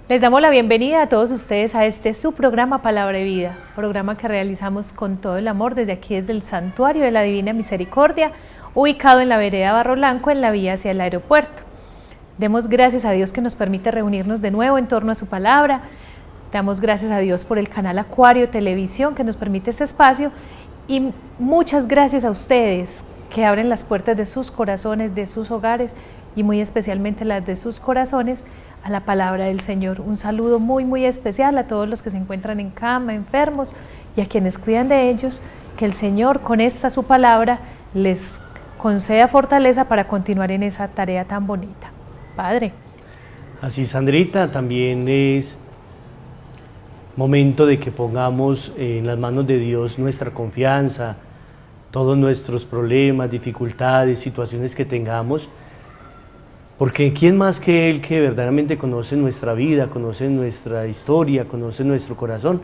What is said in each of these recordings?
Les damos la bienvenida a todos ustedes a este su programa Palabra de Vida, programa que realizamos con todo el amor desde aquí, desde el Santuario de la Divina Misericordia, ubicado en la vereda Barro Blanco, en la vía hacia el aeropuerto. Demos gracias a Dios que nos permite reunirnos de nuevo en torno a su palabra. Damos gracias a Dios por el canal Acuario Televisión que nos permite este espacio y muchas gracias a ustedes que abren las puertas de sus corazones, de sus hogares y muy especialmente las de sus corazones a la palabra del Señor. Un saludo muy especial a todos los que se encuentran en cama, enfermos y a quienes cuidan de ellos, que el Señor con esta su palabra les conceda fortaleza para continuar en esa tarea tan bonita. Padre. Así, Sandrita, también es momento de que pongamos en las manos de Dios nuestra confianza, todos nuestros problemas, dificultades, situaciones que tengamos, porque ¿quién más que Él que verdaderamente conoce nuestra vida, conoce nuestra historia, conoce nuestro corazón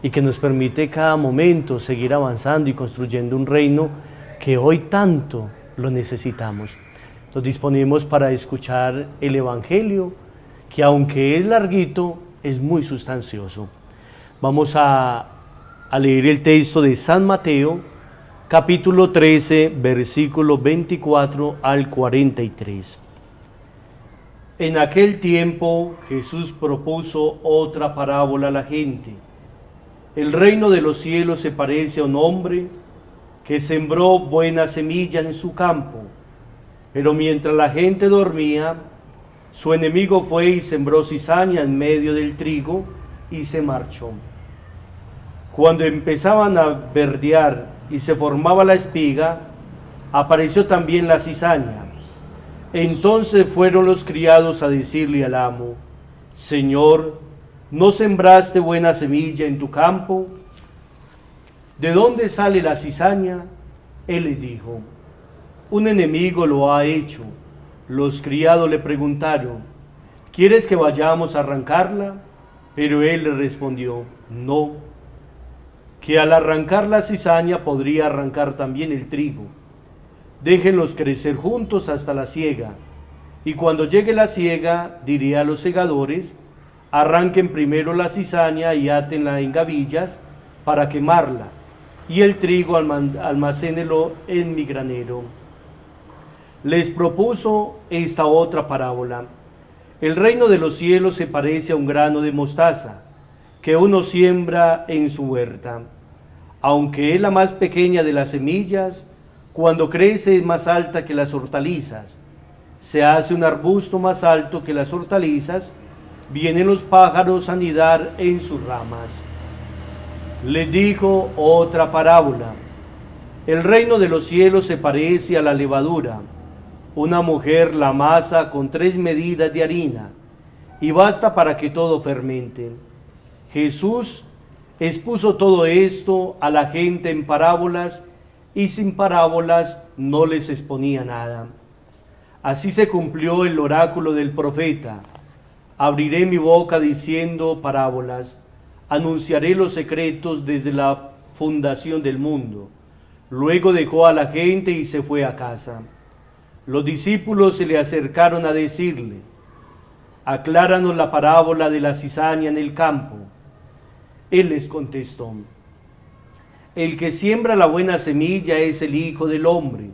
y que nos permite cada momento seguir avanzando y construyendo un reino que hoy tanto lo necesitamos? Nos disponemos para escuchar el Evangelio, que aunque es larguito, es muy sustancioso. Vamos a leer el texto de San Mateo, capítulo 13, versículo 24 al 43. En aquel tiempo Jesús propuso otra parábola a la gente. El reino de los cielos se parece a un hombre que sembró buena semilla en su campo, pero mientras la gente dormía, su enemigo fue y sembró cizaña en medio del trigo y se marchó. Cuando empezaban a verdear y se formaba la espiga, apareció también la cizaña. Entonces fueron los criados a decirle al amo: Señor, ¿no sembraste buena semilla en tu campo? ¿De dónde sale la cizaña? Él le dijo: un enemigo lo ha hecho. Los criados le preguntaron: ¿quieres que vayamos a arrancarla? Pero él le respondió: no, que al arrancar la cizaña podría arrancar también el trigo. Déjenlos crecer juntos hasta la siega, y cuando llegue la siega, diré a los segadores: arranquen primero la cizaña y átenla en gavillas para quemarla, y el trigo almacénelo en mi granero. Les propuso esta otra parábola. El reino de los cielos se parece a un grano de mostaza que uno siembra en su huerta. Aunque es la más pequeña de las semillas, cuando crece es más alta que las hortalizas. Se hace un arbusto más alto que las hortalizas, vienen los pájaros a anidar en sus ramas. Le dijo otra parábola. El reino de los cielos se parece a la levadura. Una mujer la amasa con 3 medidas de harina y basta para que todo fermente. Jesús expuso todo esto a la gente en parábolas y sin parábolas no les exponía nada. Así se cumplió el oráculo del profeta: abriré mi boca diciendo parábolas, anunciaré los secretos desde la fundación del mundo. Luego dejó a la gente y se fue a casa. Los discípulos se le acercaron a decirle: acláranos la parábola de la cizaña en el campo. Él les contestó: el que siembra la buena semilla es el Hijo del Hombre.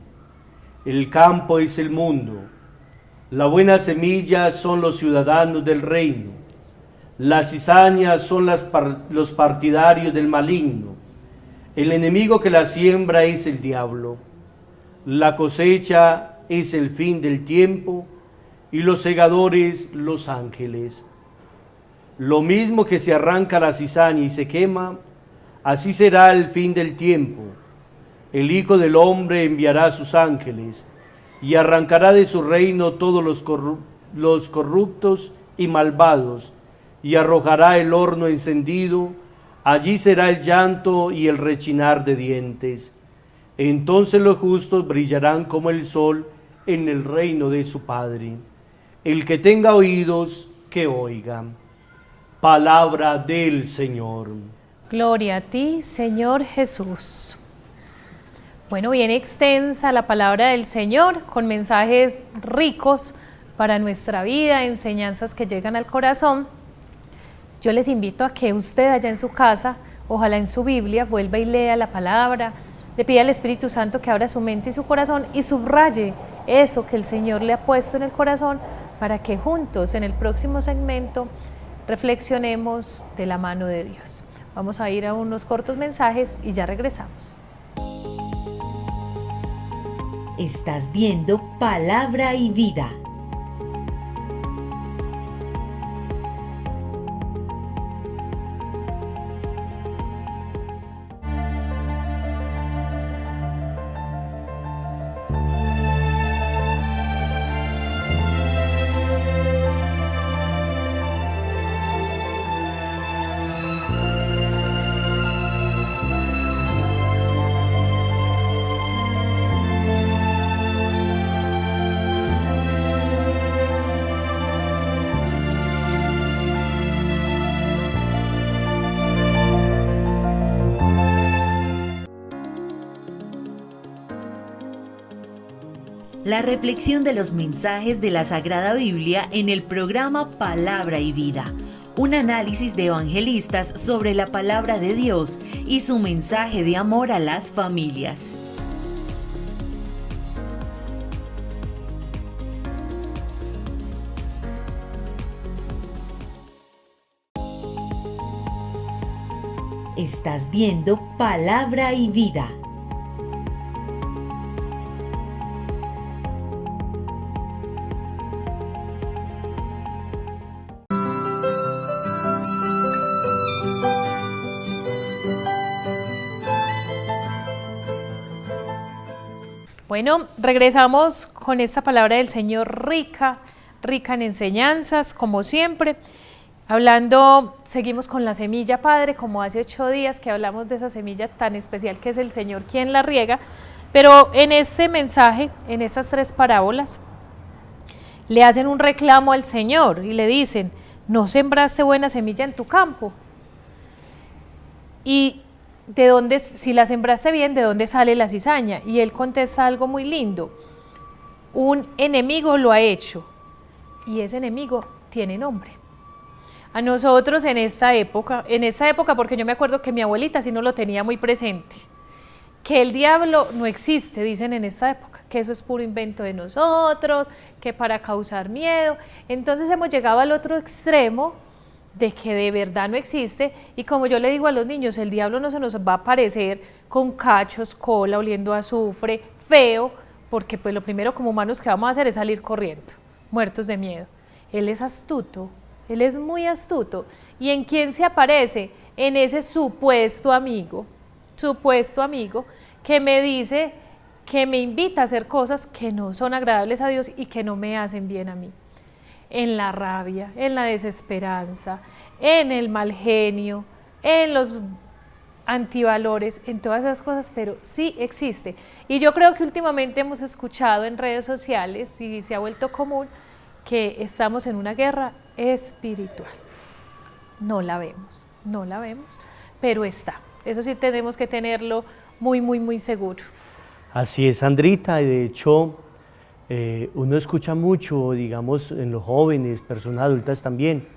El campo es el mundo. La buena semilla son los ciudadanos del reino. Las cizañas son los partidarios del maligno. El enemigo que la siembra es el diablo. La cosecha es el fin del tiempo y los segadores los ángeles. Lo mismo que se arranca la cizaña y se quema, así será el fin del tiempo. El Hijo del Hombre enviará a sus ángeles y arrancará de su reino todos los corruptos y malvados y arrojará el horno encendido. Allí será el llanto y el rechinar de dientes. Entonces los justos brillarán como el sol en el reino de su Padre. El que tenga oídos, que oiga. Palabra del Señor. Gloria a ti, Señor Jesús. Bueno, bien extensa la palabra del Señor, con mensajes ricos para nuestra vida, enseñanzas que llegan al corazón. Yo les invito a que usted allá en su casa, ojalá en su Biblia, vuelva y lea la palabra, le pida al Espíritu Santo que abra su mente y su corazón y subraye eso que el Señor le ha puesto en el corazón para que juntos en el próximo segmento reflexionemos de la mano de Dios. Vamos a ir a unos cortos mensajes y ya regresamos. Estás viendo Palabra y Vida. La reflexión de los mensajes de la Sagrada Biblia en el programa Palabra y Vida. Un análisis de evangelistas sobre la palabra de Dios y su mensaje de amor a las familias. Estás viendo Palabra y Vida. Bueno, regresamos con esta palabra del Señor rica en enseñanzas, como siempre. Seguimos con la semilla, Padre, como hace 8 días que hablamos de esa semilla tan especial que es el Señor quien la riega, pero en este mensaje, en estas 3 parábolas, le hacen un reclamo al Señor y le dicen, ¿no sembraste buena semilla en tu campo? Y si la sembraste bien, ¿de dónde sale la cizaña? Y él contesta algo muy lindo, un enemigo lo ha hecho, y ese enemigo tiene nombre. A nosotros en esta época porque yo me acuerdo que mi abuelita sí no lo tenía muy presente, que el diablo no existe, dicen en esta época, que eso es puro invento de nosotros, que para causar miedo. Entonces hemos llegado al otro extremo de que de verdad no existe, y como yo le digo a los niños, el diablo no se nos va a aparecer con cachos, cola, oliendo a azufre, feo, porque pues lo primero como humanos que vamos a hacer es salir corriendo, muertos de miedo. Él es astuto, él es muy astuto. ¿Y en quién se aparece? En ese supuesto amigo que me dice, que me invita a hacer cosas que no son agradables a Dios y que no me hacen bien a mí. En la rabia, en la desesperanza, en el mal genio, en los antivalores, en todas esas cosas, pero sí existe. Y yo creo que últimamente hemos escuchado en redes sociales y se ha vuelto común que estamos en una guerra espiritual. No la vemos, pero está. Eso sí tenemos que tenerlo muy seguro. Así es, Sandrita, y de hecho uno escucha mucho, digamos, en los jóvenes, personas adultas también,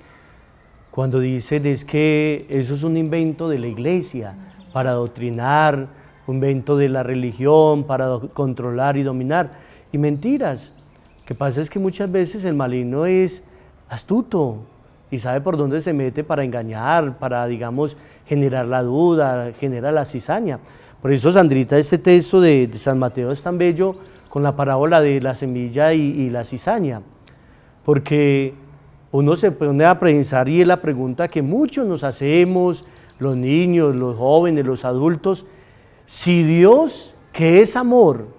cuando dicen es que eso es un invento de la iglesia para adoctrinar, un invento de la religión para controlar y dominar, y mentiras. Lo que pasa es que muchas veces el maligno es astuto y sabe por dónde se mete para engañar, para, digamos, generar la duda, generar la cizaña. Por eso, Sandrita, este texto de San Mateo es tan bello con la parábola de la semilla y la cizaña, porque uno se pone a pensar y es la pregunta que muchos nos hacemos, los niños, los jóvenes, los adultos, si Dios, que es amor,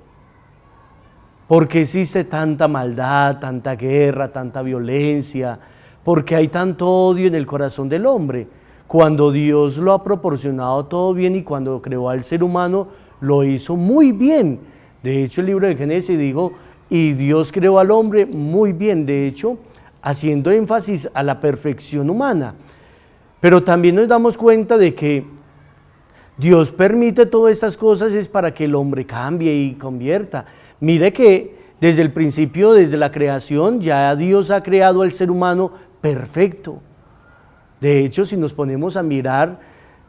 ¿por qué existe tanta maldad, tanta guerra, tanta violencia? ¿Por qué hay tanto odio en el corazón del hombre? Cuando Dios lo ha proporcionado todo bien y cuando creó al ser humano lo hizo muy bien. De hecho, el libro de Génesis dijo, y Dios creó al hombre muy bien, de hecho, haciendo énfasis a la perfección humana. Pero también nos damos cuenta de que Dios permite todas estas cosas es para que el hombre cambie y convierta. Mire que desde el principio, desde la creación, ya Dios ha creado al ser humano perfecto. De hecho, si nos ponemos a mirar,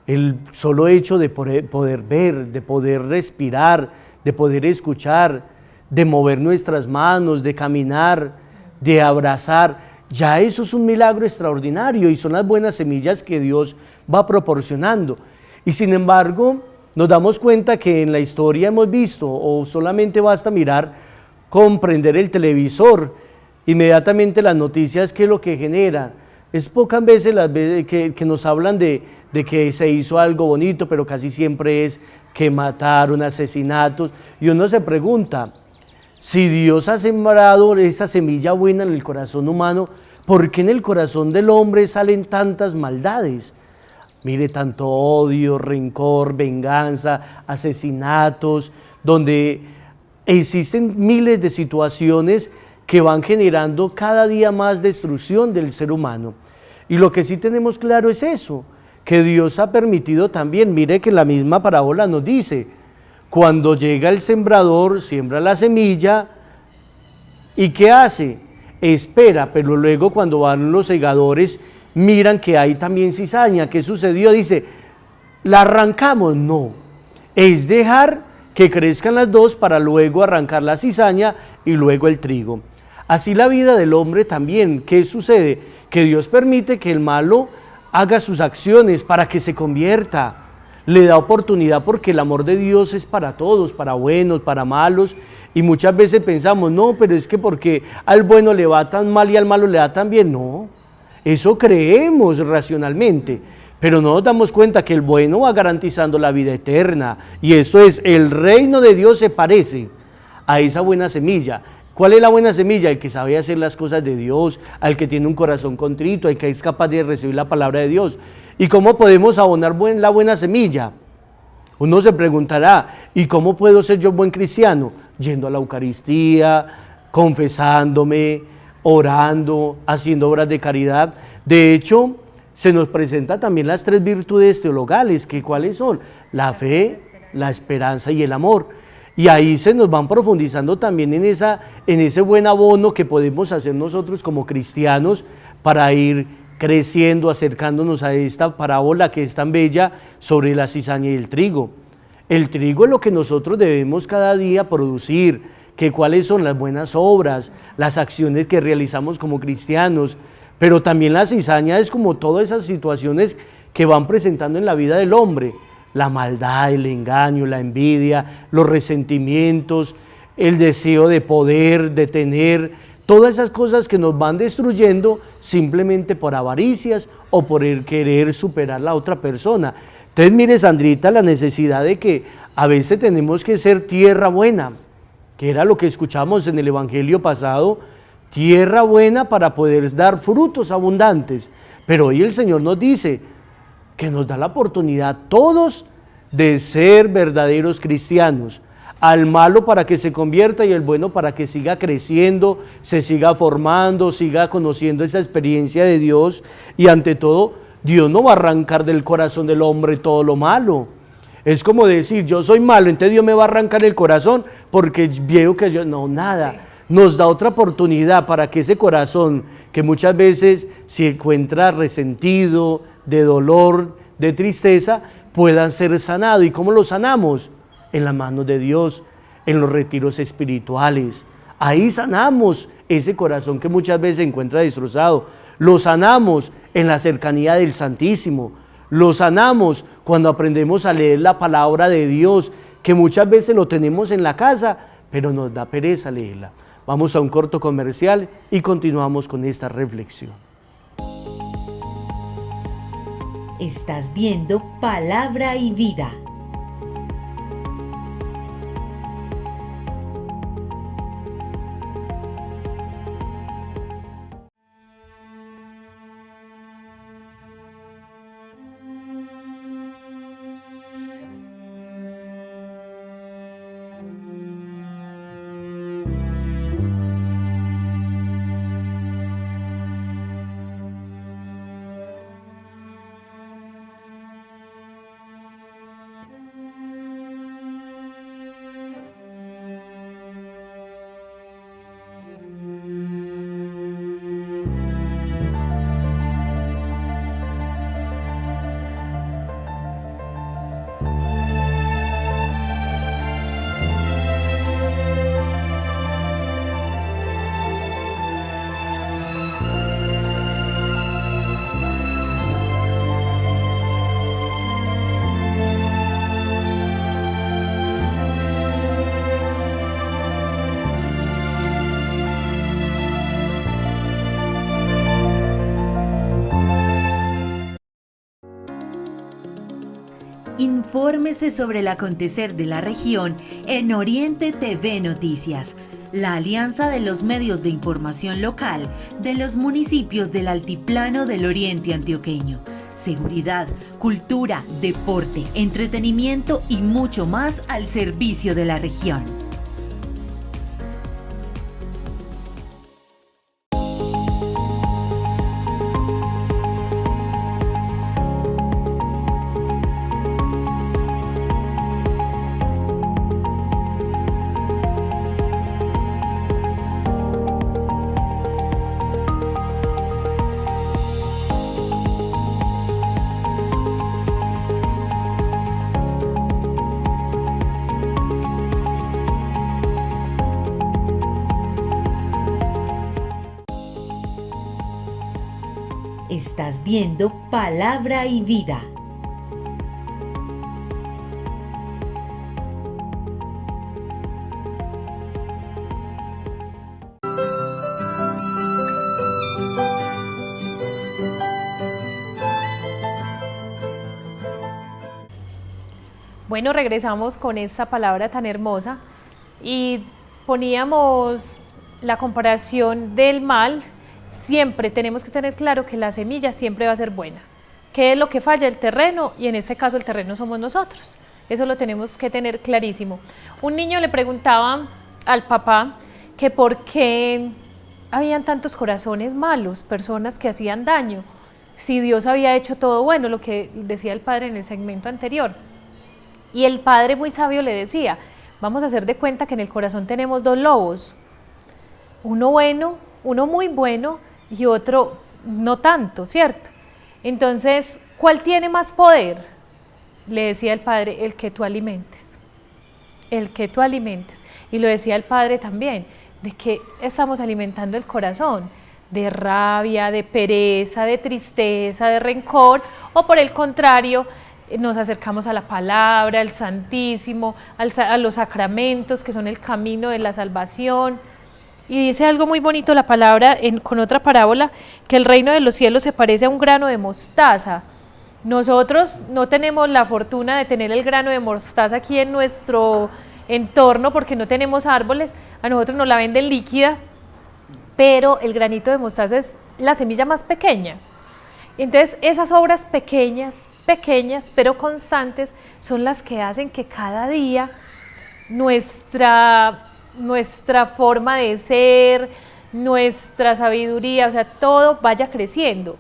el solo hecho de poder ver, de poder respirar, de poder escuchar, de mover nuestras manos, de caminar, de abrazar, ya eso es un milagro extraordinario y son las buenas semillas que Dios va proporcionando. Y sin embargo, nos damos cuenta que en la historia hemos visto, o solamente basta mirar, comprender el televisor, inmediatamente las noticias, ¿qué es lo que generan? Es pocas veces las veces que nos hablan de que se hizo algo bonito, pero casi siempre es que mataron, asesinatos, y uno se pregunta, si Dios ha sembrado esa semilla buena en el corazón humano, ¿por qué en el corazón del hombre salen tantas maldades? Mire, tanto odio, rencor, venganza, asesinatos, donde existen miles de situaciones que van generando cada día más destrucción del ser humano. Y lo que sí tenemos claro es eso, que Dios ha permitido también, mire que la misma parábola nos dice, cuando llega el sembrador, siembra la semilla, ¿y qué hace? Espera, pero luego cuando van los segadores, miran que hay también cizaña. ¿Qué sucedió? Dice, ¿la arrancamos? No, es dejar que crezcan las dos para luego arrancar la cizaña y luego el trigo. Así la vida del hombre también. ¿Qué sucede? Que Dios permite que el malo haga sus acciones para que se convierta. Le da oportunidad porque el amor de Dios es para todos, para buenos, para malos. Y muchas veces pensamos, no, pero es que porque al bueno le va tan mal y al malo le va tan bien. No, eso creemos racionalmente, pero no nos damos cuenta que el bueno va garantizando la vida eterna. Y eso es, el reino de Dios se parece a esa buena semilla. ¿Cuál es la buena semilla? El que sabe hacer las cosas de Dios, al que tiene un corazón contrito, el que es capaz de recibir la palabra de Dios. ¿Y cómo podemos abonar la buena semilla? Uno se preguntará, ¿y cómo puedo ser yo buen cristiano? Yendo a la Eucaristía, confesándome, orando, haciendo obras de caridad. De hecho, se nos presenta también las 3 virtudes teologales, que ¿cuáles son? La fe, la esperanza y el amor. Y ahí se nos van profundizando también en ese buen abono que podemos hacer nosotros como cristianos para ir creciendo, acercándonos a esta parábola que es tan bella sobre la cizaña y el trigo. El trigo es lo que nosotros debemos cada día producir, que cuáles son las buenas obras, las acciones que realizamos como cristianos, pero también la cizaña es como todas esas situaciones que van presentando en la vida del hombre, la maldad, el engaño, la envidia, los resentimientos, el deseo de poder, de tener, todas esas cosas que nos van destruyendo simplemente por avaricias o por el querer superar a la otra persona. Entonces mire, Sandrita, la necesidad de que a veces tenemos que ser tierra buena, que era lo que escuchamos en el Evangelio pasado, tierra buena para poder dar frutos abundantes. Pero hoy el Señor nos dice que nos da la oportunidad todos de ser verdaderos cristianos, al malo para que se convierta y el bueno para que siga creciendo, se siga formando, siga conociendo esa experiencia de Dios. Y ante todo, Dios no va a arrancar del corazón del hombre todo lo malo. Es como decir, yo soy malo, entonces Dios me va a arrancar el corazón porque veo que yo, no, nada. Nos da otra oportunidad para que ese corazón, que muchas veces se encuentra resentido, de dolor, de tristeza, puedan ser sanado. ¿Y cómo lo sanamos? En las manos de Dios, en los retiros espirituales. Ahí sanamos ese corazón que muchas veces se encuentra destrozado. Lo sanamos en la cercanía del Santísimo. Lo sanamos cuando aprendemos a leer la palabra de Dios, que muchas veces lo tenemos en la casa, pero nos da pereza leerla. Vamos a un corto comercial y continuamos con esta reflexión. Estás viendo Palabra y Vida. Infórmese sobre el acontecer de la región en Oriente TV Noticias, la alianza de los medios de información local de los municipios del Altiplano del Oriente Antioqueño. Seguridad, cultura, deporte, entretenimiento y mucho más al servicio de la región. Estás viendo Palabra y Vida. Bueno, regresamos con esta palabra tan hermosa y poníamos la comparación del mal. Siempre tenemos que tener claro que la semilla siempre va a ser buena. ¿Qué es lo que falla? El terreno, y en este caso el terreno somos nosotros. Eso lo tenemos que tener clarísimo. Un niño le preguntaba al papá que por qué habían tantos corazones malos, personas que hacían daño, si Dios había hecho todo bueno, lo que decía el padre en el segmento anterior. Y el padre muy sabio le decía, vamos a hacer de cuenta que en el corazón tenemos dos lobos, uno bueno, uno muy bueno y otro no tanto, ¿cierto? Entonces, ¿cuál tiene más poder? Le decía el padre, el que tú alimentes, el que tú alimentes. Y lo decía el padre también, de que estamos alimentando el corazón, de rabia, de pereza, de tristeza, de rencor, o por el contrario, nos acercamos a la palabra, al Santísimo, a los sacramentos, que son el camino de la salvación. Y dice algo muy bonito la palabra con otra parábola, que el reino de los cielos se parece a un grano de mostaza. Nosotros no tenemos la fortuna de tener el grano de mostaza aquí en nuestro entorno porque no tenemos árboles, a nosotros nos la venden líquida, pero el granito de mostaza es la semilla más pequeña. Entonces esas obras pequeñas pero constantes son las que hacen que cada día nuestra forma de ser, nuestra sabiduría, o sea, todo vaya creciendo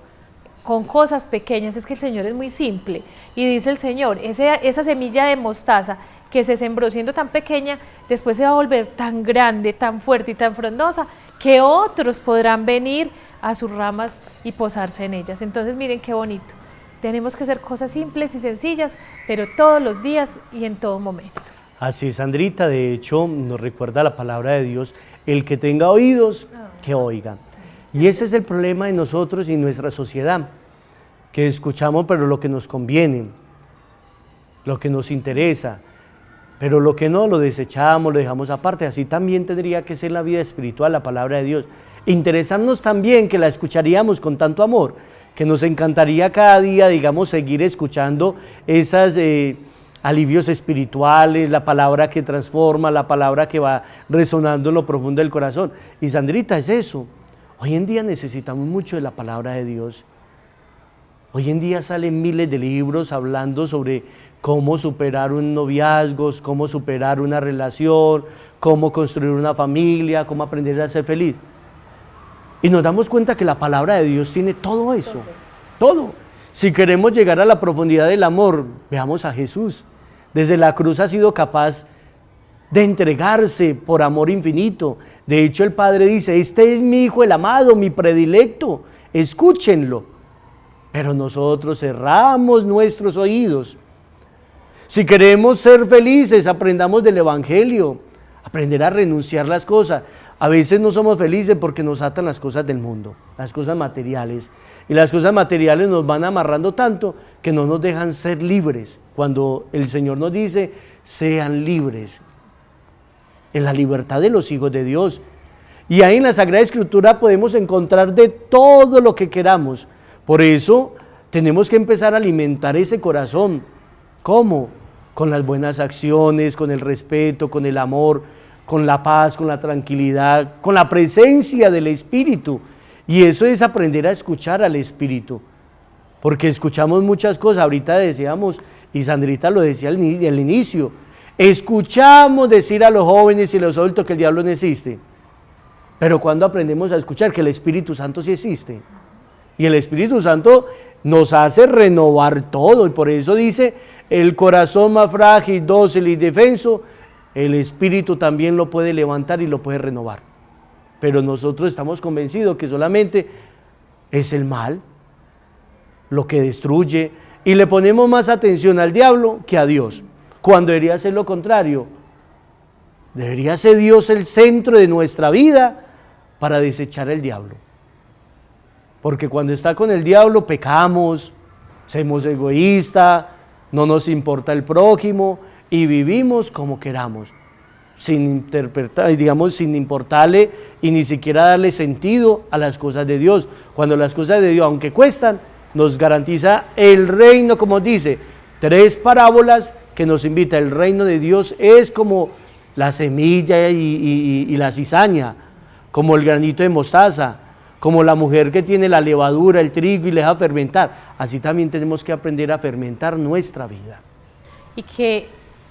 con cosas pequeñas. Es que el Señor es muy simple y dice el Señor, esa semilla de mostaza que se sembró siendo tan pequeña, después se va a volver tan grande, tan fuerte y tan frondosa que otros podrán venir a sus ramas y posarse en ellas. Entonces miren qué bonito, tenemos que hacer cosas simples y sencillas, pero todos los días y en todo momento. Así es, Sandrita, de hecho nos recuerda la palabra de Dios, el que tenga oídos, que oiga. Y ese es el problema de nosotros y nuestra sociedad, que escuchamos pero lo que nos conviene, lo que nos interesa, pero lo que no lo desechamos, lo dejamos aparte. Así también tendría que ser la vida espiritual, la palabra de Dios. Interesarnos también, que la escucharíamos con tanto amor, que nos encantaría cada día, digamos, seguir escuchando esas alivios espirituales, la palabra que transforma, la palabra que va resonando en lo profundo del corazón. Y Sandrita, es eso. Hoy en día necesitamos mucho de la palabra de Dios. Hoy en día salen miles de libros hablando sobre cómo superar un noviazgo, cómo superar una relación, cómo construir una familia, cómo aprender a ser feliz. Y nos damos cuenta que la palabra de Dios tiene todo eso, todo. Si queremos llegar a la profundidad del amor, veamos a Jesús. Desde la cruz ha sido capaz de entregarse por amor infinito. De hecho, el Padre dice, este es mi Hijo el amado, mi predilecto, escúchenlo. Pero nosotros cerramos nuestros oídos. Si queremos ser felices, aprendamos del Evangelio, aprender a renunciar las cosas. A veces no somos felices porque nos atan las cosas del mundo, las cosas materiales. Y las cosas materiales nos van amarrando tanto que no nos dejan ser libres. Cuando el Señor nos dice, sean libres, en la libertad de los hijos de Dios. Y ahí en la Sagrada Escritura podemos encontrar de todo lo que queramos. Por eso tenemos que empezar a alimentar ese corazón. ¿Cómo? con las buenas acciones, con el respeto, con el amor, con la paz, con la tranquilidad, con la presencia del Espíritu. Y eso es aprender a escuchar al Espíritu, porque escuchamos muchas cosas. Ahorita decíamos, y Sandrita lo decía al inicio, escuchamos decir a los jóvenes y a los adultos que el diablo no existe, pero cuando aprendemos a escuchar que el Espíritu Santo sí existe, y el Espíritu Santo nos hace renovar todo, y por eso dice, el corazón más frágil, dócil y indefenso, el Espíritu también lo puede levantar y lo puede renovar. Pero nosotros estamos convencidos que solamente es el mal lo que destruye, y le ponemos más atención al diablo que a Dios, cuando debería ser lo contrario. Debería ser Dios el centro de nuestra vida para desechar el diablo. Porque cuando está con el diablo pecamos, somos egoístas, no nos importa el prójimo y vivimos como queramos, sin interpretar, digamos, sin importarle y ni siquiera darle sentido a las cosas de Dios. Cuando las cosas de Dios, aunque cuestan, nos garantiza el reino, como dice, 3 parábolas que nos invita. El reino de Dios es como la semilla y la cizaña, como el granito de mostaza, como la mujer que tiene la levadura, el trigo y le deja fermentar. Así también tenemos que aprender a fermentar nuestra vida. Y que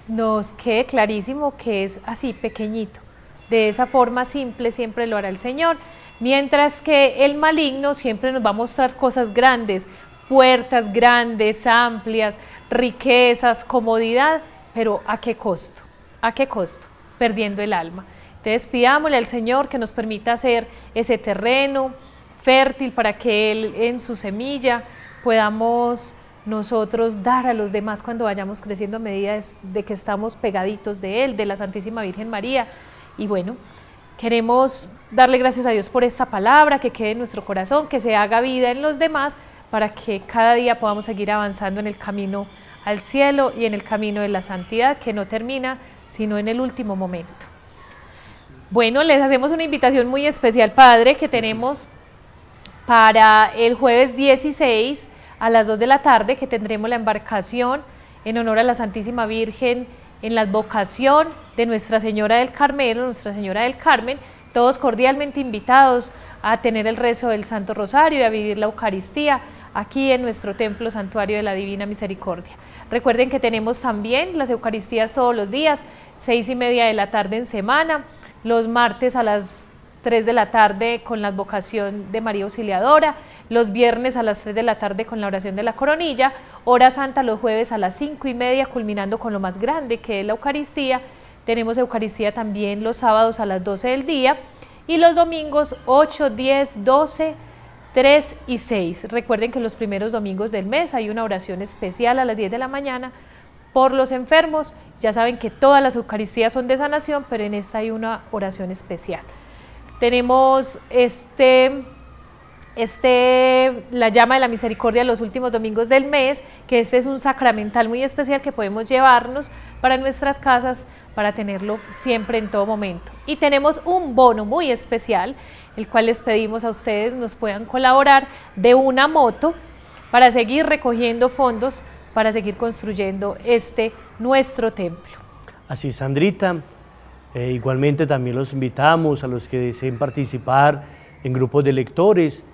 nos quede clarísimo que es así, pequeñito. De esa forma simple siempre lo hará el Señor. Mientras que el maligno siempre nos va a mostrar cosas grandes, puertas grandes, amplias, riquezas, comodidad, pero ¿a qué costo? ¿A qué costo? Perdiendo el alma. Entonces pidámosle al Señor que nos permita hacer ese terreno fértil para que Él en su semilla podamos nosotros dar a los demás cuando vayamos creciendo a medida de que estamos pegaditos de Él, de la Santísima Virgen María. Y bueno, queremos darle gracias a Dios por esta palabra, que quede en nuestro corazón, que se haga vida en los demás, para que cada día podamos seguir avanzando en el camino al cielo y en el camino de la santidad, que no termina sino en el último momento. Bueno, les hacemos una invitación muy especial, Padre, que tenemos para el jueves 16 a las 2 de la tarde, que tendremos la embarcación en honor a la Santísima Virgen en la advocación de Nuestra Señora del Carmelo, Nuestra Señora del Carmen, todos cordialmente invitados a tener el rezo del Santo Rosario y a vivir la Eucaristía aquí en nuestro templo santuario de la Divina Misericordia. Recuerden que tenemos también las Eucaristías todos los días, 6:30 de la tarde en semana, los martes a las 3 de la tarde con la advocación de María Auxiliadora, los viernes a las 3 de la tarde con la oración de la coronilla, hora santa los jueves a las 5:30, culminando con lo más grande que es la Eucaristía. Tenemos Eucaristía también los sábados a las 12 del día y los domingos 8, 10, 12, 3 y 6. Recuerden que los primeros domingos del mes hay una oración especial a las 10 de la mañana por los enfermos. Ya saben que todas las Eucaristías son de sanación, pero en esta hay una oración especial. Tenemos la llama de la misericordia los últimos domingos del mes, que este es un sacramental muy especial que podemos llevarnos para nuestras casas, para tenerlo siempre en todo momento. Y tenemos un bono muy especial, el cual les pedimos a ustedes nos puedan colaborar de una moto para seguir recogiendo fondos, para seguir construyendo nuestro templo. Así, Sandrita, igualmente también los invitamos a los que deseen participar en grupos de lectores,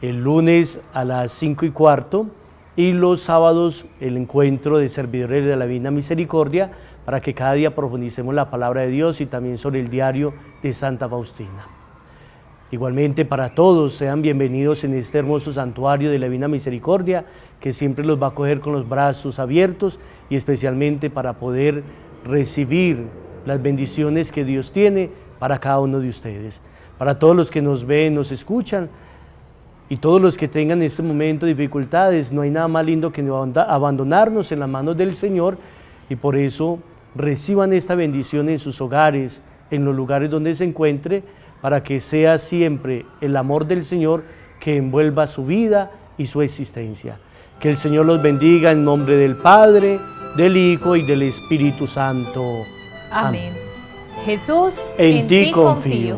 el lunes a las 5:15 y los sábados el encuentro de servidores de la Divina Misericordia, para que cada día profundicemos la palabra de Dios y también sobre el diario de Santa Faustina. Igualmente para todos, sean bienvenidos en este hermoso santuario de la Divina Misericordia, que siempre los va a acoger con los brazos abiertos y especialmente para poder recibir las bendiciones que Dios tiene para cada uno de ustedes. Para todos los que nos ven, nos escuchan y todos los que tengan en este momento dificultades, no hay nada más lindo que abandonarnos en las manos del Señor, y por eso reciban esta bendición en sus hogares, en los lugares donde se encuentre, para que sea siempre el amor del Señor que envuelva su vida y su existencia. Que el Señor los bendiga en nombre del Padre, del Hijo y del Espíritu Santo. Amén. Jesús, en ti confío.